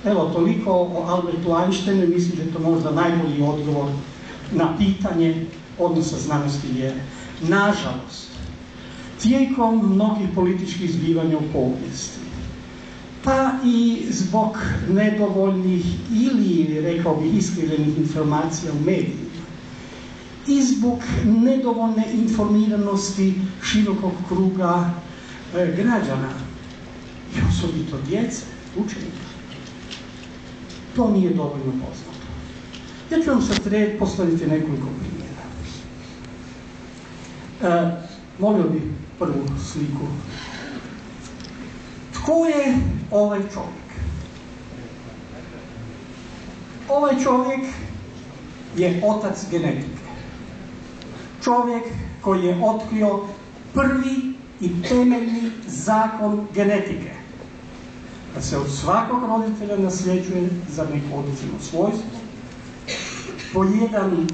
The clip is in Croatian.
Evo, toliko o Albertu Einsteinu, mislim da je to možda najbolji odgovor na pitanje odnosa znanosti i vjere. Nažalost, tijekom mnogih političkih zbivanja u povijesti, pa i zbog nedovoljnih ili, rekao bih, iskrivljenih informacija u medijima, i zbog nedovoljne informiranosti širokog kruga građana, i osobito djece, učenika, to nije dovoljno poznato. Ja ću vam sad postaviti nekoliko primjera. Molio bih prvu sliku. Tko je ovaj čovjek? Ovaj čovjek je otac genetike. Čovjek koji je otkrio prvi i temeljni zakon genetike. Da se od svakog roditelja nasljeđuje za neko određeno svojstvo po jedan